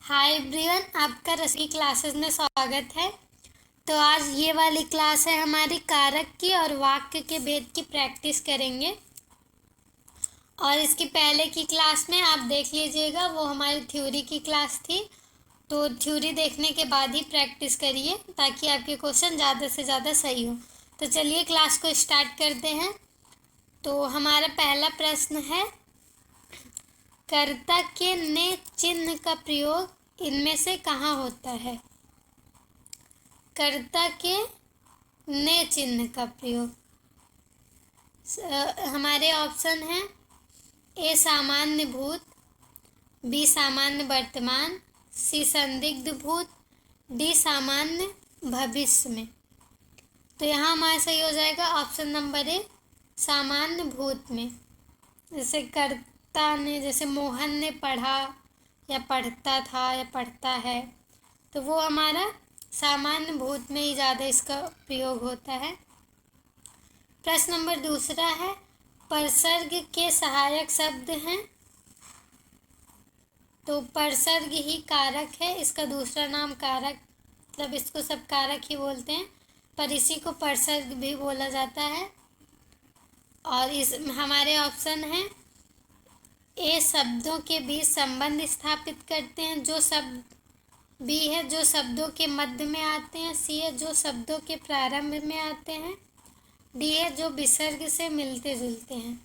Hi everyone, आपका रसोई classes में स्वागत है। तो आज ये वाली क्लास है हमारी कारक की और वाक्य के भेद की प्रैक्टिस करेंगे। और इसकी पहले की क्लास में आप देख लीजिएगा, वो हमारी थ्योरी की क्लास थी। तो थ्योरी देखने के बाद ही प्रैक्टिस करिए ताकि आपके क्वेश्चन ज़्यादा से ज़्यादा सही हो। तो चलिए क्लास को स्टार्ट करते हैं। तो हमारा पहला प्रश्न है, कर्ता के ने चिन्ह का प्रयोग इनमें से कहाँ होता है? कर्ता के ने चिन्ह का प्रयोग हमारे ऑप्शन है ए सामान्य भूत, बी सामान्य वर्तमान, सी संदिग्ध भूत, डी सामान्य भविष्य में। तो यहाँ हमारा सही हो जाएगा ऑप्शन नंबर ए सामान्य भूत में। जैसे कर्ता ने, जैसे मोहन ने पढ़ा या पढ़ता था या पढ़ता है, तो वो हमारा सामान्य भूत में ही ज़्यादा इसका प्रयोग होता है। प्रश्न नंबर दूसरा है, परसर्ग के सहायक शब्द हैं। तो परसर्ग ही कारक है, इसका दूसरा नाम कारक, मतलब इसको सब कारक ही बोलते हैं, पर इसी को परसर्ग भी बोला जाता है। और इस हमारे ऑप्शन है ए शब्दों के बीच संबंध स्थापित करते हैं, जो शब्द, बी है जो शब्दों के मध्य में आते हैं, सी है जो शब्दों के प्रारंभ में आते हैं, डी है जो विसर्ग से मिलते जुलते हैं।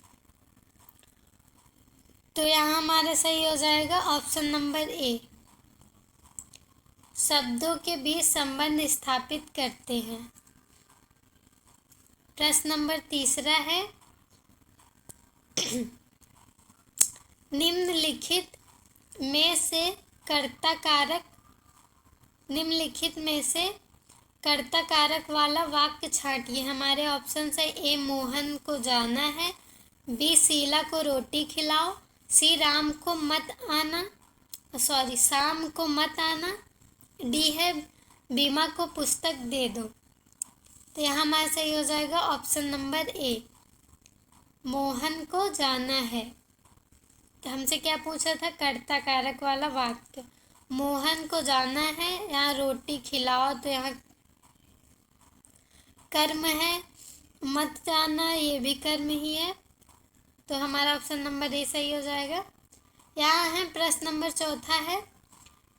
तो यहाँ हमारा सही हो जाएगा ऑप्शन नंबर ए, शब्दों के बीच संबंध स्थापित करते हैं। प्रश्न नंबर तीसरा है, निम्नलिखित में से कर्ता कारक वाला वाक्य छांटिए। हमारे ऑप्शन है ए मोहन को जाना है, बी शीला को रोटी खिलाओ, सी शाम को मत आना, डी है बीमा को पुस्तक दे दो। तो यहाँ हमारा सही हो जाएगा ऑप्शन नंबर ए, मोहन को जाना है। तो हमसे क्या पूछा था? कर्ता कारक वाला वाक्य। मोहन को जाना है, यहाँ रोटी खिलाओ, तो यहाँ कर्म है, मत जाना ये भी कर्म ही है। तो हमारा ऑप्शन नंबर ए सही हो जाएगा। यहाँ है प्रश्न नंबर चौथा है,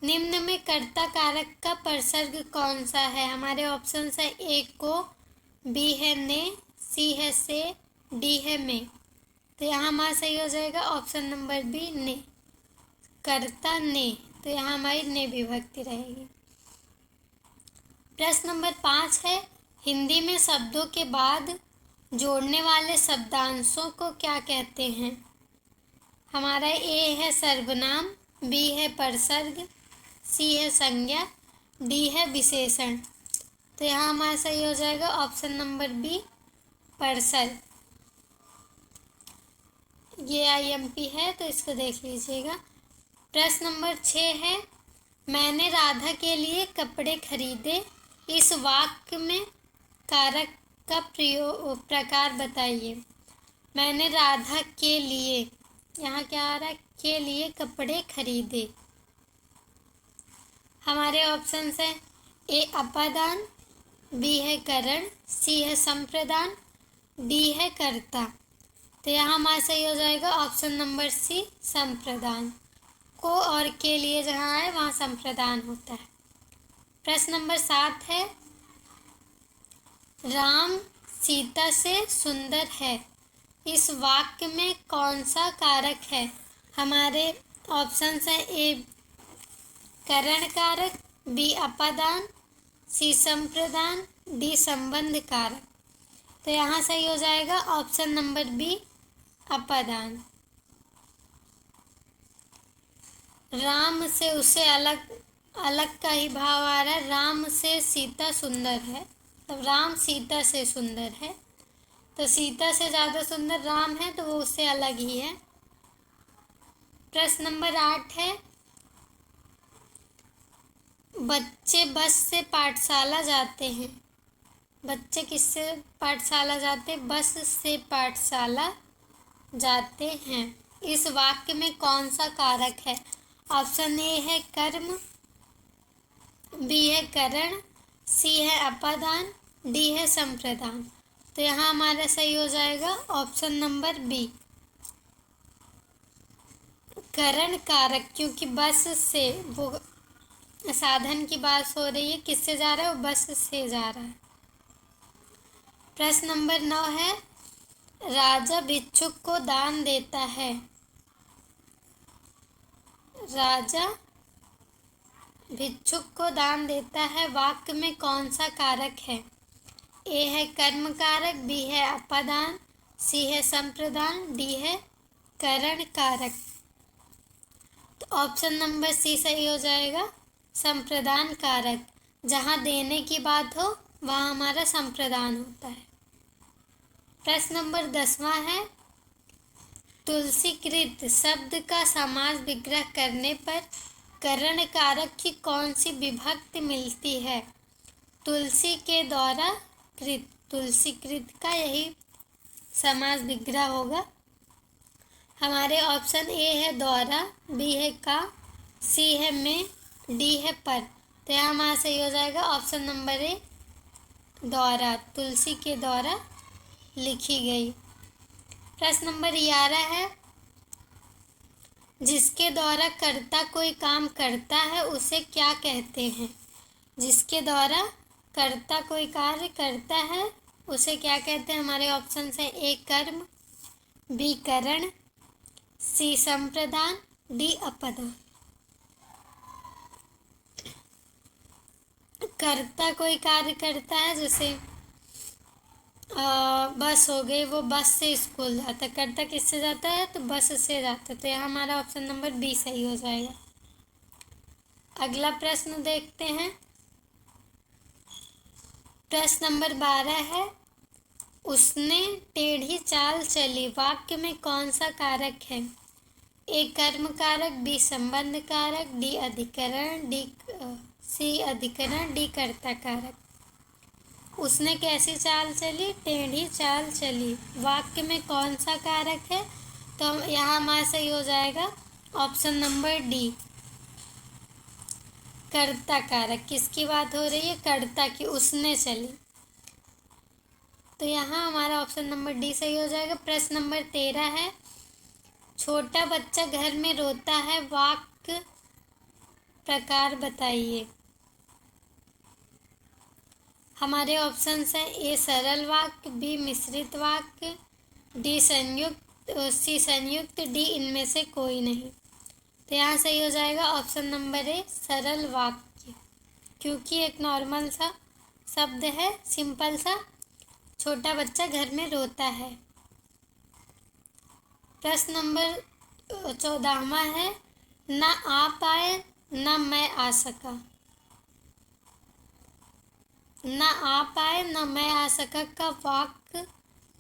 निम्न में कर्ता कारक का परसर्ग कौन सा है? हमारे ऑप्शन है ए को, बी है ने, सी है से, डी है में। तो यहाँ हमारा सही हो जाएगा ऑप्शन नंबर बी ने, कर्ता ने। तो यहाँ हमारी ने विभक्ति रहेगी। प्रश्न नंबर 5 है, हिंदी में शब्दों के बाद जोड़ने वाले शब्दांशों को क्या कहते हैं? हमारा ए है सर्वनाम, बी है परसर्ग, सी है संज्ञा, डी है विशेषण। तो यहाँ हमारा सही हो जाएगा ऑप्शन नंबर बी परसर्ग। ये IMP है तो इसको देख लीजिएगा। प्रश्न नंबर 6 है, मैंने राधा के लिए कपड़े खरीदे। इस वाक्य में कारक का प्रकार बताइए। मैंने राधा के लिए, यहाँ क्या आ रहा है? के लिए कपड़े खरीदे। हमारे ऑप्शन है ए अपादान, बी है करण, सी है संप्रदान, डी है कर्ता। तो यहाँ हमारा सही हो जाएगा ऑप्शन नंबर सी संप्रदान। को और के लिए जहाँ है वहाँ संप्रदान होता है। प्रश्न नंबर 7 है, राम सीता से सुंदर है। इस वाक्य में कौन सा कारक है? हमारे ऑप्शन है ए करण कारक, बी अपादान, सी संप्रदान, डी संबंध कारक। तो यहाँ सही हो जाएगा ऑप्शन नंबर बी अपादान। राम से उसे अलग का ही भाव आ रहा है, राम से सीता सुंदर है, तब राम सीता से सुंदर है, तो सीता से ज़्यादा सुंदर राम है तो वो उससे अलग ही है। प्रश्न नंबर 8 है, बच्चे बस से पाठशाला जाते हैं। बच्चे किससे पाठशाला जाते? बस से पाठशाला जाते हैं। इस वाक्य में कौन सा कारक है? ऑप्शन ए है कर्म, बी है करण, सी है अपादान, डी है संप्रदान। तो यहाँ हमारा सही हो जाएगा ऑप्शन नंबर बी, करण कारक, क्योंकि बस से वो साधन की बात हो रही है, किससे जा रहा है, वो बस से जा रहा है। प्रश्न नंबर 9 है, राजा भिक्षुक को दान देता है। राजा भिक्षुक को दान देता है, वाक्य में कौन सा कारक है? ए है कर्म कारक, बी है अपादान, सी है संप्रदान, डी है करण कारक। तो ऑप्शन नंबर सी सही हो जाएगा, संप्रदान कारक। जहाँ देने की बात हो वहाँ हमारा संप्रदान होता है। प्रश्न नंबर 10वां है, तुलसीकृत शब्द का समास विग्रह करने पर करण कारक की कौन सी विभक्ति मिलती है? तुलसी के द्वारा कृत, तुलसीकृत का यही समास विग्रह होगा। हमारे ऑप्शन ए है द्वारा, बी है का, सी है में, डी है पर। तो यहाँ हमारा सही हो जाएगा ऑप्शन नंबर ए, द्वारा, तुलसी के द्वारा लिखी गई। प्रश्न नंबर 11 है, जिसके द्वारा कर्ता कोई काम करता है उसे क्या कहते हैं? जिसके द्वारा कर्ता कोई कार्य करता है उसे क्या कहते हैं? हमारे ऑप्शन है ए कर्म, बी करण, सी संप्रदान, डी अपदान। कर्ता कोई कार्य करता है, जैसे बस हो गई, वो बस से स्कूल जाता है। कर्ता किससे जाता है? तो बस से जाता है। तो यहाँ हमारा ऑप्शन नंबर बी सही हो जाएगा। अगला प्रश्न देखते हैं। प्रश्न नंबर 12 है, उसने टेढ़ी चाल चली, वाक्य में कौन सा कारक है? ए कर्म कारक, बी संबंध कारक, डी अधिकरण, सी अधिकरण, डी कर्ता कारक। उसने कैसी चाल चली? टेढ़ी चाल चली, वाक्य में कौन सा कारक है? तो यहाँ हमारा सही हो जाएगा ऑप्शन नंबर डी, कर्ता कारक। किसकी बात हो रही है? कर्ता की, उसने चली। तो यहाँ हमारा ऑप्शन नंबर डी सही हो जाएगा। प्रश्न नंबर 13 है, छोटा बच्चा घर में रोता है, वाक्य प्रकार बताइए। हमारे ऑप्शन हैं ए सरल वाक्य, बी मिश्रित वाक्य, डी संयुक्त, सी संयुक्त, डी इनमें से कोई नहीं। तो यहाँ सही हो जाएगा ऑप्शन नंबर ए सरल वाक्य, क्योंकि एक नॉर्मल सा शब्द है, सिंपल सा, छोटा बच्चा घर में रोता है। प्रश्न नंबर 14वां है, ना आ पाए ना मैं आ सका। ना आ पाए ना मैं आ सका का वाक्य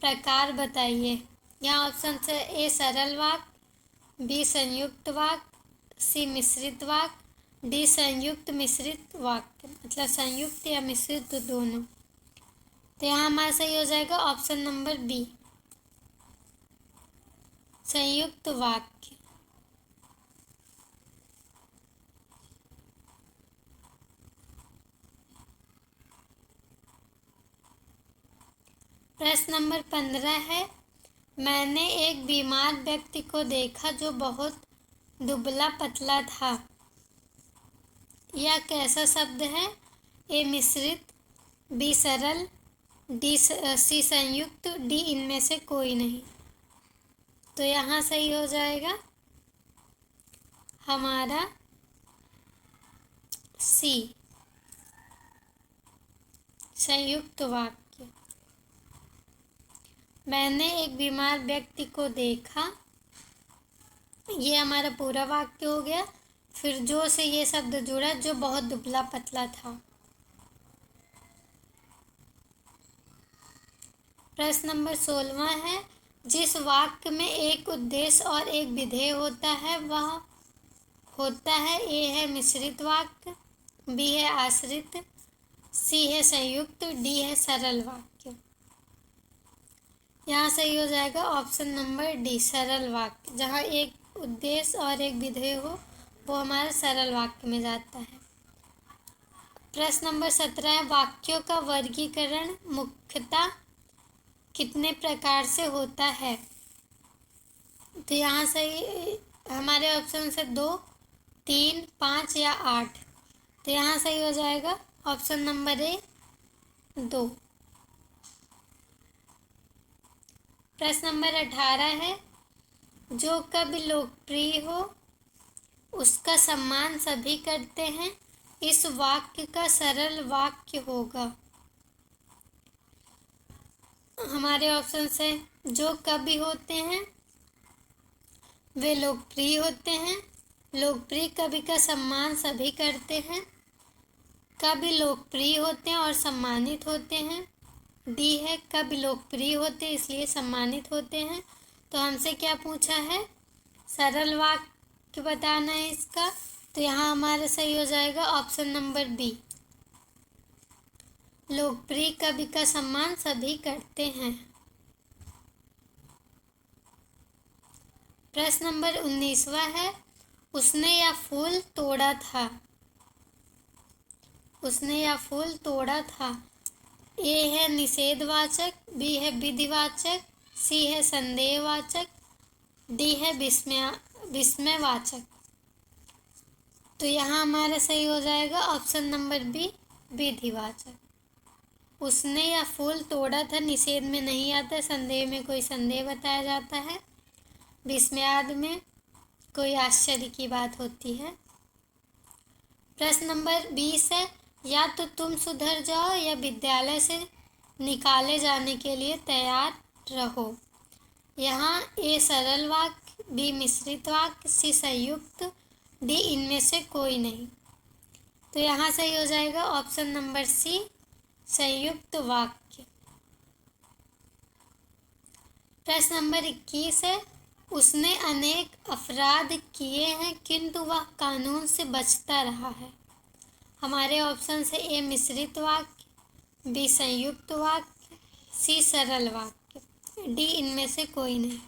प्रकार बताइए। यहाँ ऑप्शन है ए सरल वाक्य, बी संयुक्त वाक्य, सी मिश्रित वाक्य, डी संयुक्त मिश्रित वाक्य, मतलब संयुक्त या मिश्रित दोनों। तो यहाँ हमारा सही हो जाएगा ऑप्शन नंबर बी, संयुक्त वाक्य। प्रश्न नंबर 15 है, मैंने एक बीमार व्यक्ति को देखा जो बहुत दुबला पतला था। यह कैसा शब्द है? ए मिश्रित, बी सरल, डी सी संयुक्त, डी इनमें से कोई नहीं। तो यहाँ सही हो जाएगा हमारा सी, संयुक्त वाक्य। मैंने एक बीमार व्यक्ति को देखा, ये हमारा पूरा वाक्य हो गया। फिर जो से ये शब्द जुड़ा, जो बहुत दुबला पतला था। प्रश्न नंबर 16वां है, जिस वाक्य में एक उद्देश्य और एक विधेय होता है वह होता है, ए है मिश्रित वाक्य, बी है आश्रित, सी है संयुक्त, डी है सरल वाक्य। यहाँ सही हो जाएगा ऑप्शन नंबर डी, सरल वाक्य। जहाँ एक उद्देश्य और एक विधेय हो वो हमारा सरल वाक्य में जाता है। प्रश्न नंबर 17 है, वाक्यों का वर्गीकरण मुख्यतः कितने प्रकार से होता है? तो यहाँ सही हमारे ऑप्शन से 2, 3, 5 या 8। तो यहाँ सही हो जाएगा ऑप्शन नंबर ए 2। प्रश्न नंबर 18 है, जो कभी लोकप्रिय हो उसका सम्मान सभी करते हैं, इस वाक्य का सरल वाक्य होगा। हमारे ऑप्शन से जो कवि होते हैं वे लोकप्रिय होते हैं, लोकप्रिय कवि का सम्मान सभी करते हैं, कवि लोकप्रिय होते हैं और सम्मानित होते हैं। डी है कवि लोकप्रिय होते हैं इसलिए सम्मानित होते हैं। तो हमसे क्या पूछा है? सरल वाक्य बताना है इसका। तो यहाँ हमारा सही हो जाएगा ऑप्शन नंबर बी, लोकप्रिय कवि का सम्मान सभी करते हैं। प्रश्न नंबर 19वां है, उसने यह फूल तोड़ा था। उसने यह फूल तोड़ा था। ए है निषेधवाचक, बी है विधिवाचक, सी है संदेहवाचक, डी है विस्मयवाचक। तो यहाँ हमारा सही हो जाएगा ऑप्शन नंबर बी, विधिवाचक। उसने यह फूल तोड़ा था निषेध में नहीं आता, संदेह में कोई संदेह बताया जाता है, विस्मयाद में कोई आश्चर्य की बात होती है। प्रश्न नंबर 20 है, या तो तुम सुधर जाओ या विद्यालय से निकाले जाने के लिए तैयार रहो। यहाँ ए सरल वाक्य, बी मिश्रित वाक्य, सी संयुक्त, डी इनमें से कोई नहीं। तो यहाँ सही हो जाएगा ऑप्शन नंबर सी, संयुक्त वाक्य। प्रश्न नंबर 21 है, उसने अनेक अपराध किए हैं किंतु वह कानून से बचता रहा है। हमारे ऑप्शन से ए मिश्रित वाक्य, बी संयुक्त वाक्य, सी सरल वाक्य, डी इनमें से कोई नहीं।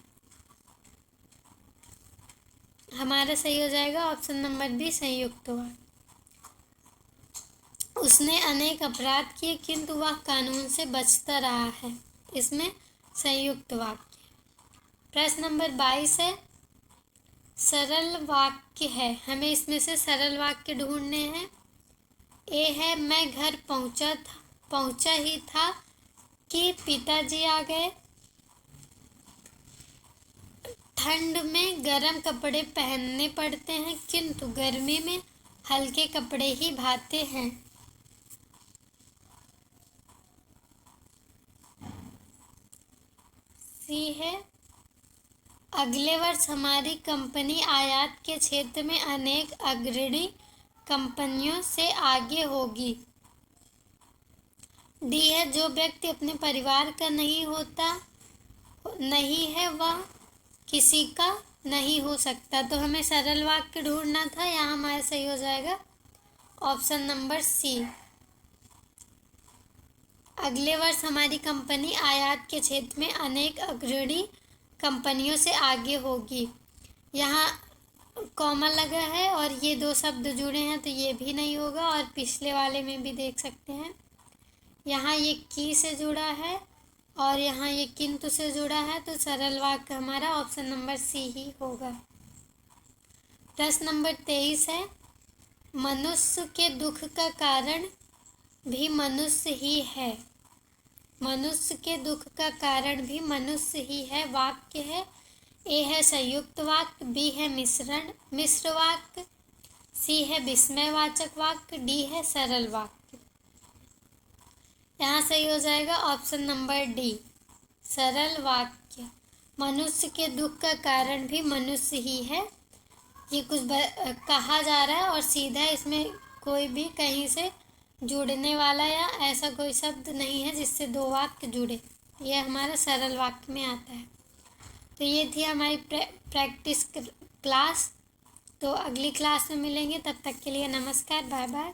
हमारा सही हो जाएगा ऑप्शन नंबर बी, संयुक्त वाक्य। उसने अनेक अपराध किए किंतु वह कानून से बचता रहा है, इसमें संयुक्त वाक्य। प्रश्न नंबर 22 है, सरल वाक्य है, हमें इसमें से सरल वाक्य ढूंढने हैं। ए है, मैं घर पहुंचा ही था कि पिताजी आ गए। ठंड में गर्म कपड़े पहनने पड़ते हैं किंतु गर्मी में हल्के कपड़े ही भाते हैं। सी है, अगले वर्ष हमारी कंपनी आयात के क्षेत्र में अनेक अग्रणी कंपनियों से आगे होगी। डी है, जो व्यक्ति अपने परिवार का नहीं है वह किसी का नहीं हो सकता। तो हमें सरल वाक्य ढूंढना था, यहाँ हमारा सही हो जाएगा ऑप्शन नंबर सी, अगले वर्ष हमारी कंपनी आयात के क्षेत्र में अनेक अग्रणी कंपनियों से आगे होगी। यहाँ कॉमा लगा है और ये दो शब्द जुड़े हैं तो ये भी नहीं होगा। और पिछले वाले में भी देख सकते हैं, यहाँ ये की से जुड़ा है और यहाँ ये किंतु से जुड़ा है। तो सरल वाक्य हमारा ऑप्शन नंबर सी ही होगा। प्रश्न नंबर 23 है, मनुष्य के दुख का कारण भी मनुष्य ही है। मनुष्य के दुख का कारण भी मनुष्य ही है वाक्य है। ए है संयुक्त वाक्य, बी है मिश्र वाक्य, सी है विस्मयवाचक वाक्य, डी है सरल वाक्य। यहाँ सही हो जाएगा ऑप्शन नंबर डी, सरल वाक्य। मनुष्य के दुख का कारण भी मनुष्य ही है, ये कुछ कहा जा रहा है और सीधा इसमें कोई भी कहीं से जुड़ने वाला या ऐसा कोई शब्द नहीं है जिससे दो वाक्य जुड़े, यह हमारा सरल वाक्य में आता है। तो ये थी हमारी प्रैक्टिस क्लास। तो अगली क्लास में मिलेंगे, तब तक के लिए नमस्कार, बाय बाय।